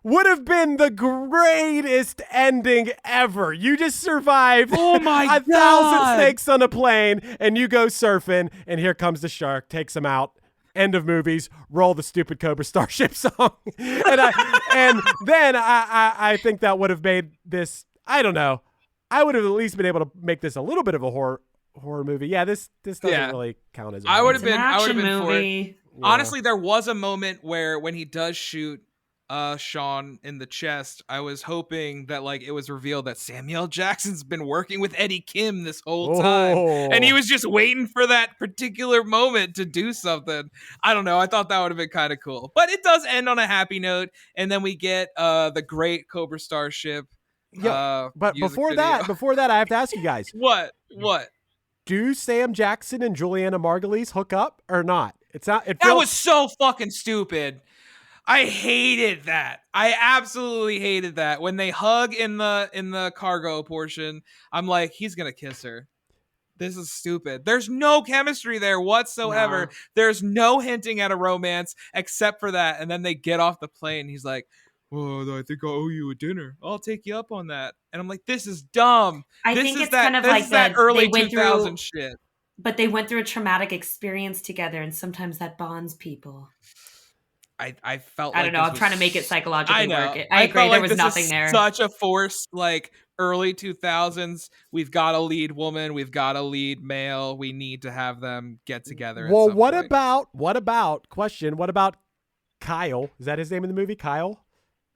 Speaker 3: would have been the greatest ending ever. You just survived 1,000 snakes on a plane, and you go surfing, and here comes the shark, takes him out. End of movies. Roll the stupid Cobra Starship song, and then I think that would have made this. I don't know. I would have at least been able to make this a little bit of a horror movie. Yeah, this doesn't really count as.
Speaker 1: I would have been
Speaker 2: movie.
Speaker 1: For it. Yeah. Honestly, there was a moment where when he does shoot Sean in the chest, I was hoping that like it was revealed that Samuel Jackson's been working with Eddie Kim this whole time, and he was just waiting for that particular moment to do something. I don't know. I thought that would have been kind of cool, but it does end on a happy note, and then we get the great Cobra Starship.
Speaker 3: Yeah, but before that, I have to ask you guys,
Speaker 1: what
Speaker 3: do Sam Jackson and Juliana Margulies hook up or not? That
Speaker 1: was so fucking stupid. I hated that. I absolutely hated that. When they hug in the cargo portion, I'm like, he's gonna kiss her. This is stupid. There's no chemistry there whatsoever. No. There's no hinting at a romance except for that. And then they get off the plane. He's like, oh, I think I owe you a dinner. I'll take you up on that. And I'm like, this is dumb.
Speaker 2: I think it's kind of like
Speaker 1: that early 2000 shit.
Speaker 2: But they went through a traumatic experience together, and sometimes that bonds people.
Speaker 1: I felt
Speaker 2: I don't know. I'm trying to make it psychologically work. I agree.
Speaker 1: There
Speaker 2: like was nothing there.
Speaker 1: Such a force, like early 2000s. We've got a lead woman. We've got a lead male. We need to have them get together.
Speaker 3: Well, what about Kyle? Is that his name in the movie? Kyle?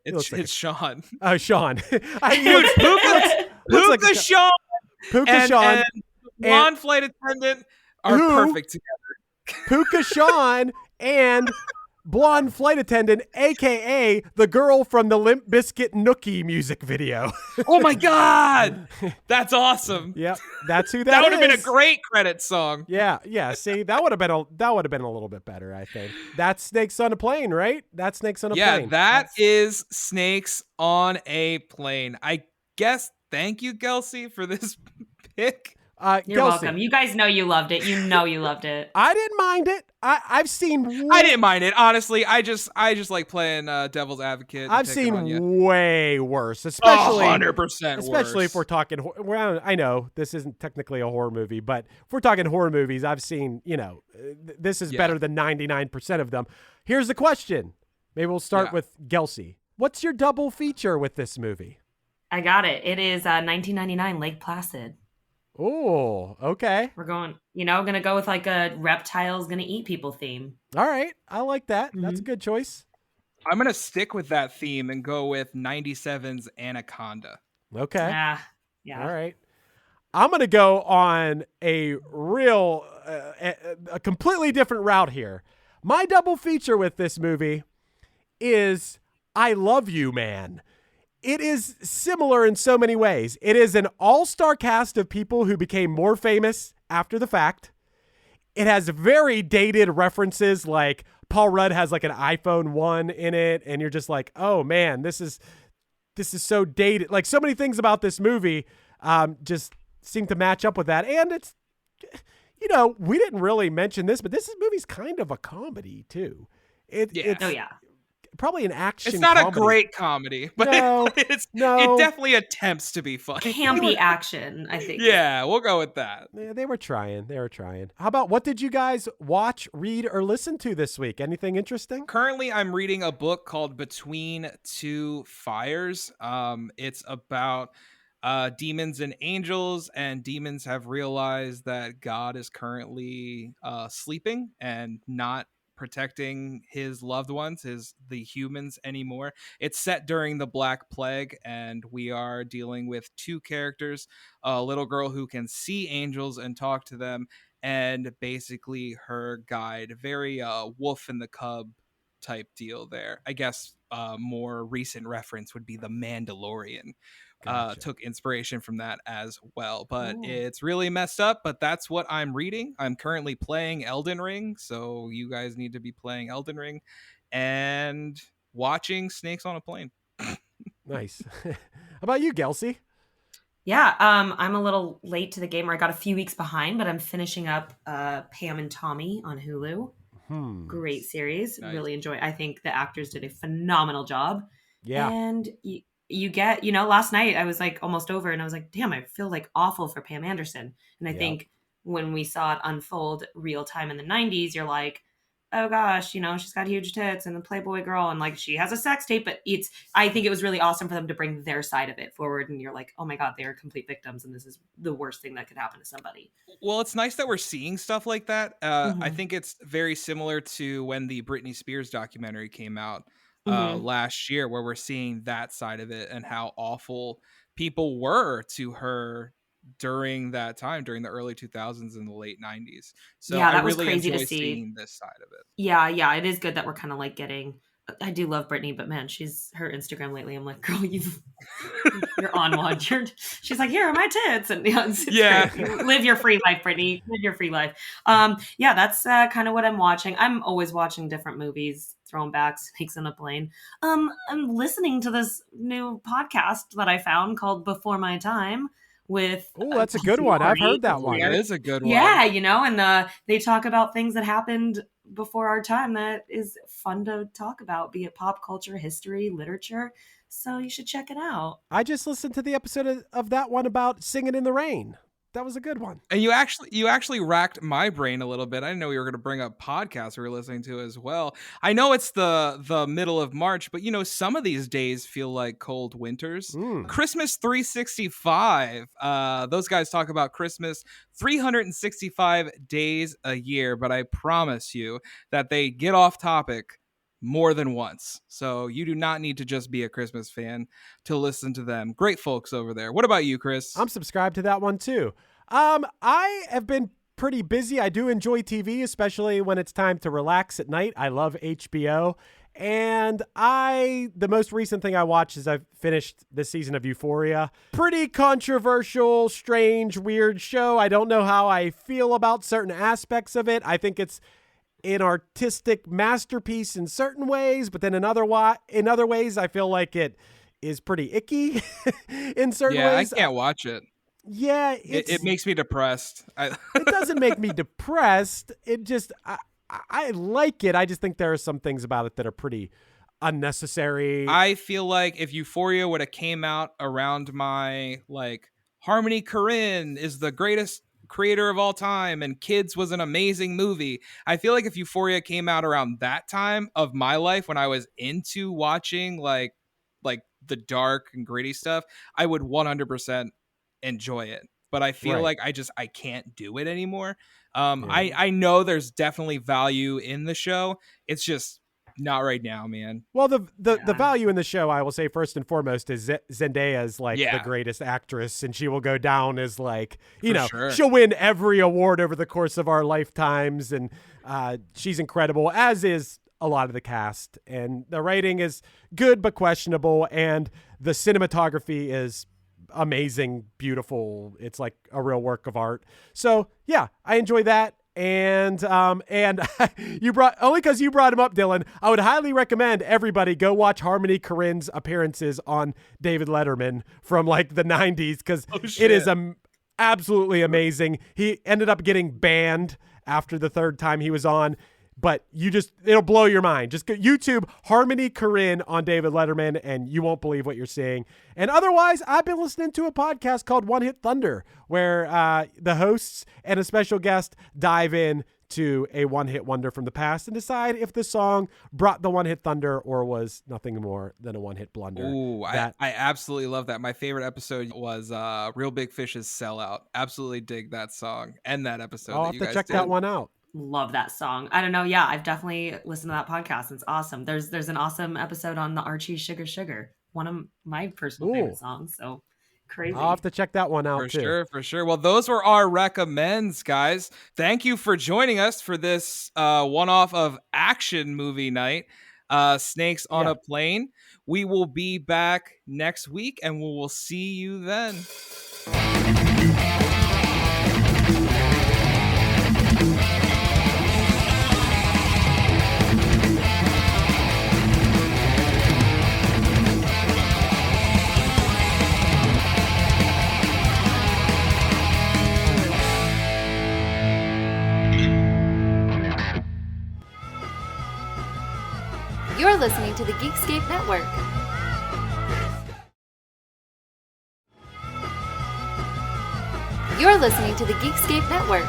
Speaker 1: It's Sean.
Speaker 3: Oh, Sean.
Speaker 1: Puka Sean.
Speaker 3: Puka Sean.
Speaker 1: And blonde flight attendant are perfect together.
Speaker 3: Puka Sean and blonde flight attendant, aka the girl from the Limp Bizkit Nookie music video.
Speaker 1: Oh my God, that's awesome.
Speaker 3: Yep, that's who
Speaker 1: That would
Speaker 3: is.
Speaker 1: have been a great credit song.
Speaker 3: Yeah. See, that would have been a little bit better, I think. That's Snakes on a Plane, right? That's Snakes on a Plane.
Speaker 1: Yeah, that is Snakes on a Plane. I guess. Thank you, Gelsey, for this pick.
Speaker 2: You're
Speaker 3: Gelsey,
Speaker 2: welcome. You guys know you loved it. You know you loved it.
Speaker 3: I didn't mind it. I've seen.
Speaker 1: I didn't mind it, honestly. I just like playing devil's advocate.
Speaker 3: I've seen way worse, especially
Speaker 1: 100%
Speaker 3: especially
Speaker 1: worse.
Speaker 3: if we're talking. Well, I know this isn't technically a horror movie, but if we're talking horror movies, I've seen. This is better than 99% of them. Here's the question. Maybe we'll start with Gelsey. What's your double feature with this movie?
Speaker 2: I got it. It is 1999 Lake Placid.
Speaker 3: Oh, okay.
Speaker 2: We're gonna go with like a reptiles gonna eat people theme.
Speaker 3: All right. I like that.
Speaker 2: Mm-hmm.
Speaker 3: That's a good choice.
Speaker 1: I'm going to stick with that theme and go with 97's Anaconda.
Speaker 3: Okay.
Speaker 2: Yeah.
Speaker 3: All right. I'm going to go on a real, a completely different route here. My double feature with this movie is I Love You, Man. It is similar in so many ways. It is an all-star cast of people who became more famous after the fact. It has very dated references, like Paul Rudd has like an iPhone 1 in it, and you're just like, oh man, this is so dated. Like so many things about this movie just seem to match up with that. And it's, we didn't really mention this, but this movie's kind of a comedy too. It's probably an action.
Speaker 1: It's not
Speaker 3: comedy.
Speaker 1: a great comedy, but it definitely attempts to be funny.
Speaker 2: Campy action, I think.
Speaker 1: Yeah, we'll go with that.
Speaker 3: Yeah, they were trying. How about what did you guys watch, read, or listen to this week? Anything interesting?
Speaker 1: Currently, I'm reading a book called Between Two Fires. It's about demons and angels, and demons have realized that God is currently sleeping and not protecting his loved ones, the humans anymore. It's set during the Black Plague, and we are dealing with two characters, a little girl who can see angels and talk to them, and basically her guide. Very Wolf and the Cub type deal there. I guess more recent reference would be The Mandalorian.
Speaker 3: Gotcha.
Speaker 1: Took inspiration from that as well, but it's really messed up. But that's what I'm reading. I'm currently playing Elden Ring, so you guys need to be playing Elden Ring and watching Snakes on a Plane.
Speaker 3: Nice. How about you, Gelsey?
Speaker 2: Yeah, I'm a little late to the game, or I got a few weeks behind, but I'm finishing up Pam and Tommy on Hulu. Great series.
Speaker 1: Nice.
Speaker 2: Really enjoy. I think the actors did a phenomenal job.
Speaker 3: Yeah.
Speaker 2: And you get, last night I was like almost over and I was like, damn, I feel like awful for Pam Anderson. And I think when we saw it unfold real time in the 90s, you're like, oh gosh, she's got huge tits and the Playboy girl and like she has a sex tape, but I think it was really awesome for them to bring their side of it forward. And you're like, oh my God, they are complete victims. And this is the worst thing that could happen to somebody.
Speaker 1: Well, it's nice that we're seeing stuff like that. I think it's very similar to when the Britney Spears documentary came out last year, where we're seeing that side of it and how awful people were to her during that time, during the early 2000s and the late 90s. So
Speaker 2: yeah, that
Speaker 1: I
Speaker 2: was
Speaker 1: really
Speaker 2: crazy
Speaker 1: enjoy
Speaker 2: to see.
Speaker 1: seeing this side of it.
Speaker 2: Yeah, it is good that we're kind of like getting. I do love Britney, but man, her Instagram lately. I'm like, girl, you're on one. She's like, here are my tits, and it's great. Live your free life, Britney. Live your free life. Yeah, that's kind of what I'm watching. I'm always watching different movies, throwing back, Snakes on a Plane. I'm listening to this new podcast that I found called Before My Time.
Speaker 3: That's a good one. I've heard that one.
Speaker 1: Yeah, it is a good one.
Speaker 2: Yeah, and they talk about things that happened before our time that is fun to talk about, be it pop culture, history, literature. So you should check it out.
Speaker 3: I just listened to the episode of that one about Singing in the Rain. That was a good one.
Speaker 1: And you actually racked my brain a little bit. I didn't know you were going to bring up podcasts we were listening to as well. I know it's the middle of March, but some of these days feel like cold winters. Christmas 365. Those guys talk about Christmas 365 days a year, but I promise you that they get off topic more than once. So you do not need to just be a Christmas fan to listen to them. Great folks over there. What about you, Chris?
Speaker 3: I'm subscribed to that one too. I have been pretty busy. I do enjoy TV, especially when it's time to relax at night. I love HBO. And the most recent thing I watched is I've finished this season of Euphoria. Pretty controversial, strange, weird show. I don't know how I feel about certain aspects of it. I think it's an artistic masterpiece in certain ways, but then in other ways, I feel like it is pretty icky in certain ways.
Speaker 1: I can't watch it.
Speaker 3: Yeah,
Speaker 1: it makes me depressed.
Speaker 3: It doesn't make me depressed. It just I like it. I just think there are some things about it that are pretty unnecessary.
Speaker 1: I feel like if Euphoria would have came out around my like Harmony Korine is the greatest creator of all time and Kids was an amazing movie. I feel like if Euphoria came out around that time of my life when I was into watching like the dark and gritty stuff, I would 100% enjoy it. But I feel like I can't do it anymore. I know there's definitely value in the show. It's just not right now, man.
Speaker 3: Well, the value in the show, I will say first and foremost, is Zendaya is like the greatest actress, and she will go down as like, she'll win every award over the course of our lifetimes, and she's incredible, as is a lot of the cast. And the writing is good but questionable, and the cinematography is amazing, beautiful. It's like a real work of art. So yeah, I enjoy that. And you only because you brought him up, Dylan, I would highly recommend everybody go watch Harmony Korine's appearances on David Letterman from like the 90s, because it is absolutely amazing. He ended up getting banned after the third time he was on, but it'll blow your mind. Just go YouTube Harmony Korine on David Letterman and you won't believe what you're seeing. And otherwise, I've been listening to a podcast called One Hit Thunder, where the hosts and a special guest dive in to a one-hit wonder from the past and decide if the song brought the one-hit thunder or was nothing more than a one-hit blunder.
Speaker 1: Ooh, I absolutely love that. My favorite episode was Real Big Fish's Sellout. Absolutely dig that song and that episode.
Speaker 3: I'll have to check that one out.
Speaker 2: Love that song. I don't know. Yeah, I've definitely listened to that podcast. It's awesome. There's an awesome episode on the Archie Sugar Sugar, one of my personal favorite songs. So crazy.
Speaker 3: I'll have to check that one out too.
Speaker 1: For sure. Well, those were our recommends, guys. Thank you for joining us for this one-off of Action Movie Night, Snakes on a Plane. We will be back next week and we will see you then.
Speaker 4: You're listening to the Geekscape Network. You're listening to the Geekscape Network.